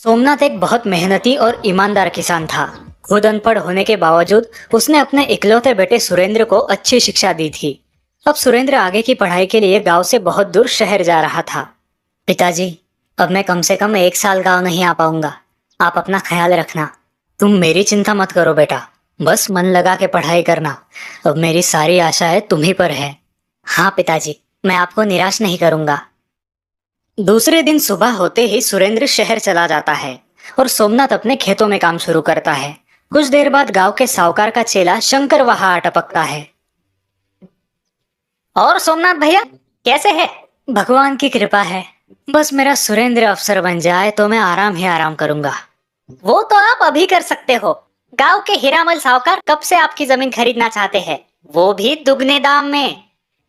सोमनाथ एक बहुत मेहनती और ईमानदार किसान था। खुद अनपढ़ होने के बावजूद उसने अपने इकलौते बेटे सुरेंद्र को अच्छी शिक्षा दी थी। अब सुरेंद्र आगे की पढ़ाई के लिए गांव से बहुत दूर शहर जा रहा था। पिताजी, अब मैं कम से कम 1 साल गांव नहीं आ पाऊंगा। आप अपना ख्याल रखना। तुम मेरी चिंता मत करो बेटा, बस मन लगा के पढ़ाई करना। अब मेरी सारी आशाएं तुम्ही पर है। हाँ पिताजी, मैं आपको निराश नहीं करूंगा। दूसरे दिन सुबह होते ही सुरेंद्र शहर चला जाता है और सोमनाथ अपने खेतों में काम शुरू करता है। कुछ देर बाद गांव के साहूकार का चेला शंकर वहां आ टपकता है। और सोमनाथ भैया कैसे है? भगवान की कृपा है। बस मेरा सुरेंद्र अफसर बन जाए तो मैं आराम ही आराम करूंगा। वो तो आप अभी कर सकते हो। गांव के हीरामल साहूकार कब से आपकी जमीन खरीदना चाहते हैं, वो भी दुगने दाम में।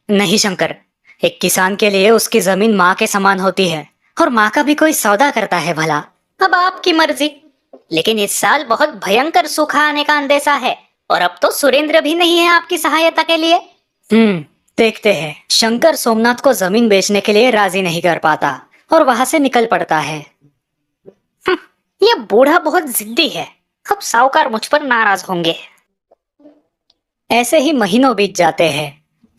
नहीं शंकर, एक किसान के लिए उसकी जमीन माँ के समान होती है और माँ का भी कोई सौदा करता है भला। अब आपकी मर्जी। लेकिन इस साल बहुत भयंकर सूखा आने का अंदेशा है और अब तो सुरेंद्र भी नहीं है आपकी सहायता के लिए। देखते हैं। शंकर सोमनाथ को जमीन बेचने के लिए राजी नहीं कर पाता और वहां से निकल पड़ता है। ये बूढ़ा बहुत जिद्दी है। अब साहूकार मुझ पर नाराज होंगे। ऐसे ही महीनों बीत जाते हैं।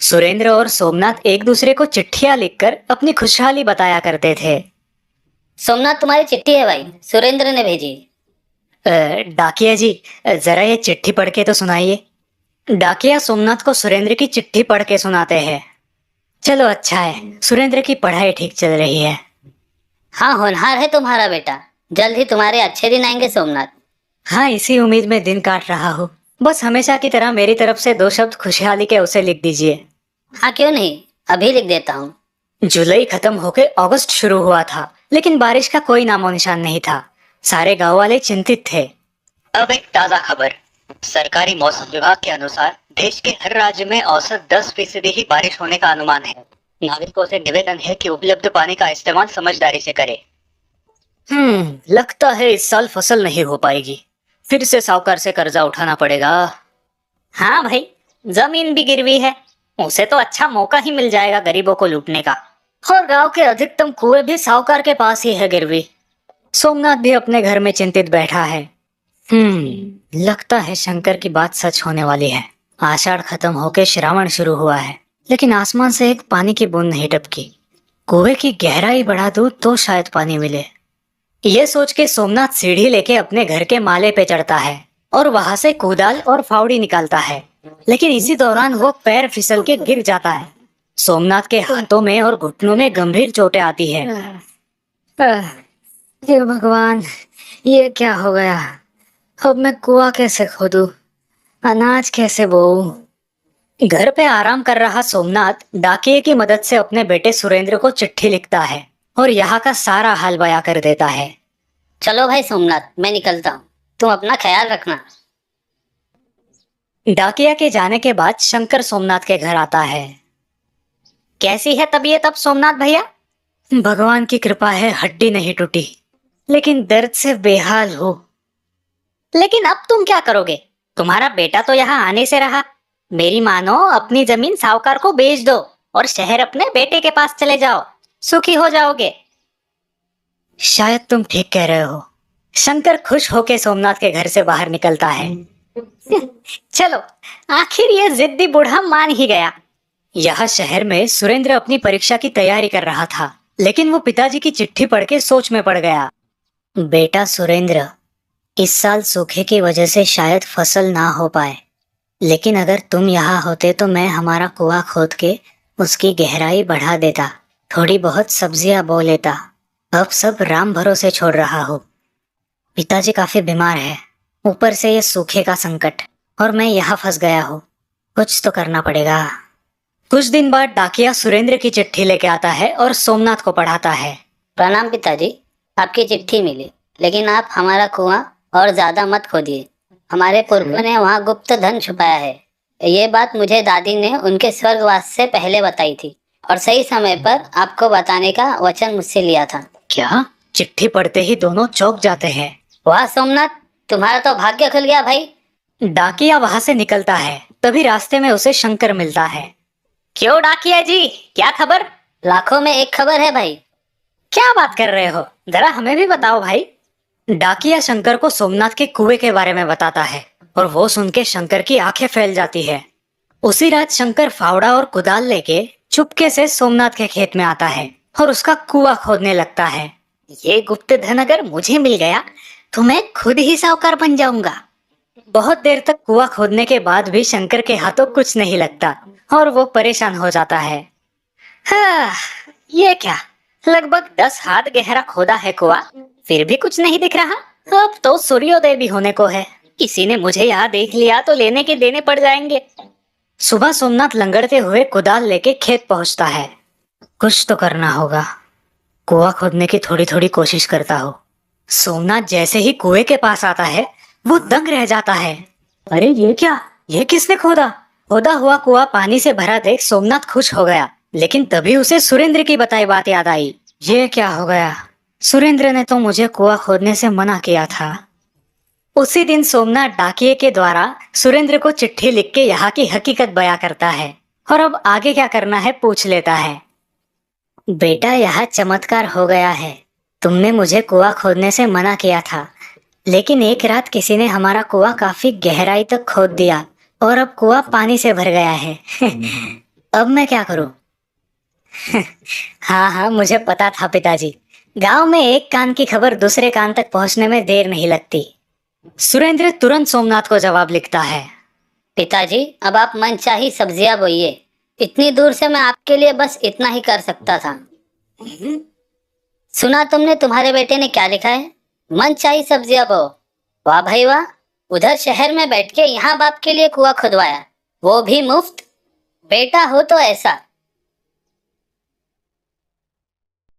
सुरेंद्र और सोमनाथ एक दूसरे को चिट्ठियां लिखकर अपनी खुशहाली बताया करते थे। सोमनाथ, तुम्हारी चिट्ठी है भाई, सुरेंद्र ने भेजी। डाकिया जी, जरा ये चिट्ठी पढ़ के तो सुनाइए। डाकिया सोमनाथ को सुरेंद्र की चिट्ठी पढ़ के सुनाते हैं। चलो अच्छा है, सुरेंद्र की पढ़ाई ठीक चल रही है। हाँ, होनहार है तुम्हारा बेटा। जल्द ही तुम्हारे अच्छे दिन आएंगे सोमनाथ। हाँ, इसी उम्मीद में दिन काट रहा हूँ। बस हमेशा की तरह मेरी तरफ से 2 शब्द खुशहाली के उसे लिख दीजिए। हाँ क्यों नहीं, अभी लिख देता हूँ। जुलाई खत्म होकर अगस्त शुरू हुआ था, लेकिन बारिश का कोई नामो निशान नहीं था। सारे गांव वाले चिंतित थे। अब एक ताजा खबर। सरकारी मौसम विभाग के अनुसार देश के हर राज्य में औसत 10% ही बारिश होने का अनुमान है। नागरिकों से निवेदन है कि उपलब्ध पानी का इस्तेमाल समझदारी से करें। लगता है इस साल फसल नहीं हो पाएगी। फिर से साहूकार से कर्जा उठाना पड़ेगा। हाँ भाई, जमीन भी गिरवी है। उसे तो अच्छा मौका ही मिल जाएगा गरीबों को लूटने का। और गांव के अधिकतम कुएं भी साहूकार के पास ही है गिरवी। सोमनाथ भी अपने घर में चिंतित बैठा है। लगता है शंकर की बात सच होने वाली है। आषाढ़ खत्म होके श्रावण शुरू हुआ है, लेकिन आसमान से एक पानी की बूंद नहीं टपकी। कुएं की गहराई बढ़ा दूं तो शायद पानी मिले। ये सोच के सोमनाथ सीढ़ी लेके अपने घर के माले पे चढ़ता है और वहां से कुदाल और फावड़ी निकालता है। लेकिन इसी दौरान वो पैर फिसल के गिर जाता है। सोमनाथ के हाथों में और घुटनों में गंभीर चोटें आती है। हे भगवान, ये क्या हो गया? अब मैं कुआं कैसे खोदूं? अनाज कैसे बोऊं? घर पे आराम कर रहा सोमनाथ डाकिये की मदद से अपने बेटे सुरेंद्र को चिट्ठी लिखता है और यहाँ का सारा हाल बयां कर देता है। चलो भाई सोमनाथ, मैं निकलता हूँ, तुम अपना ख्याल रखना। डाकिया के जाने के बाद शंकर सोमनाथ के घर आता है। कैसी है तबीयत अब सोमनाथ भैया? भगवान की कृपा है, हड्डी नहीं टूटी, लेकिन दर्द से बेहाल हो। लेकिन अब तुम क्या करोगे? तुम्हारा बेटा तो यहाँ आने से रहा। मेरी मानो अपनी जमीन साहूकार को बेच दो और शहर अपने बेटे के पास चले जाओ, सुखी हो जाओगे। शायद तुम ठीक कह रहे हो। शंकर खुश होके सोमनाथ के घर से बाहर निकलता है। चलो, आखिर ये जिद्दी बूढ़ा मान ही गया। यह शहर में सुरेंद्र अपनी परीक्षा की तैयारी कर रहा था, लेकिन वो पिताजी की चिट्ठी पढ़ के सोच में पड़ गया। बेटा सुरेंद्र, इस साल सूखे की वजह से शायद फसल ना हो पाए, लेकिन अगर तुम यहाँ होते तो मैं हमारा कुआं खोद के उसकी गहराई बढ़ा देता, थोड़ी बहुत सब्जियां बो लेता। अब सब राम भरोसे छोड़ रहा हूँ। पिताजी काफी बीमार है, ऊपर से ये सूखे का संकट, और मैं यहाँ फंस गया हूँ। कुछ तो करना पड़ेगा। कुछ दिन बाद डाकिया सुरेंद्र की चिट्ठी लेके आता है और सोमनाथ को पढ़ाता है। प्रणाम पिताजी, आपकी चिट्ठी मिली, लेकिन आप हमारा कुआं और ज्यादा मत खोदिए। हमारे पुरखों ने वहाँ गुप्त धन छुपाया है। ये बात मुझे दादी ने उनके स्वर्गवास से पहले बताई थी और सही समय पर आपको बताने का वचन मुझसे लिया था। क्या? चिट्ठी पढ़ते ही दोनों चौंक जाते हैं। वाह सोमनाथ, तुम्हारा तो भाग्य खुल गया भाई। डाकिया वहां से निकलता है, तभी रास्ते में उसे शंकर मिलता है। क्यों डाकिया जी, क्या खबर? लाखों में एक खबर है भाई। क्या बात कर रहे हो? जरा हमें भी बताओ भाई। डाकिया शंकर को सोमनाथ के कुएं के बारे में बताता है और वो सुन के शंकर की आंखें फैल जाती है। उसी रात शंकर फावड़ा और कुदाल लेके चुपके से सोमनाथ के खेत में आता है और उसका कुआं खोदने लगता है। ये गुप्त धन अगर मुझे मिल गया तो मैं खुद ही साहूकार बन जाऊंगा। बहुत देर तक कुआं खोदने के बाद भी शंकर के हाथों कुछ नहीं लगता और वो परेशान हो जाता है। हाँ, ये क्या, लगभग 10 हाथ गहरा खोदा है कुआं, फिर भी कुछ नहीं दिख रहा। अब तो सूर्योदय भी होने को है, किसी ने मुझे यहाँ देख लिया तो लेने के देने पड़ जाएंगे। सुबह सोमनाथ लंगड़ते हुए कुदाल लेके खेत पहुंचता है। कुछ तो करना होगा। कुआं खोदने की थोड़ी थोड़ी कोशिश करता हो। सोमनाथ जैसे ही कुएं के पास आता है वो दंग रह जाता है। अरे ये क्या, ये किसने खोदा? खोदा हुआ कुआं पानी से भरा देख सोमनाथ खुश हो गया, लेकिन तभी उसे सुरेंद्र की बताई बात याद आई। ये क्या हो गया? सुरेंद्र ने तो मुझे कुआं खोदने से मना किया था। उसी दिन सोमनाथ डाकिये के द्वारा सुरेंद्र को चिट्ठी लिख के यहाँ की हकीकत बयां करता है और अब आगे क्या करना है पूछ लेता है। बेटा, यह चमत्कार हो गया है। तुमने मुझे कुआं खोदने से मना किया था, लेकिन एक रात किसी ने हमारा कुआं काफी गहराई तक खोद दिया और अब कुआं पानी से भर गया है। अब मैं क्या करूं? हाँ हाँ, मुझे पता था पिताजी। गांव में एक कान की खबर दूसरे कान तक पहुंचने में देर नहीं लगती। सुरेंद्र तुरंत सोमनाथ को जवाब लिखता है। पिताजी, अब आप मनचाही सब्जियां बोइए। इतनी दूर से मैं आपके लिए बस इतना ही कर सकता था। सुना तुमने तुम्हारे बेटे ने क्या लिखा है? मनचाही सब्जियां बो। वाह भाई वाह, उधर शहर में बैठ के यहाँ बाप के लिए कुआं खुदवाया, वो भी मुफ्त। बेटा हो तो ऐसा।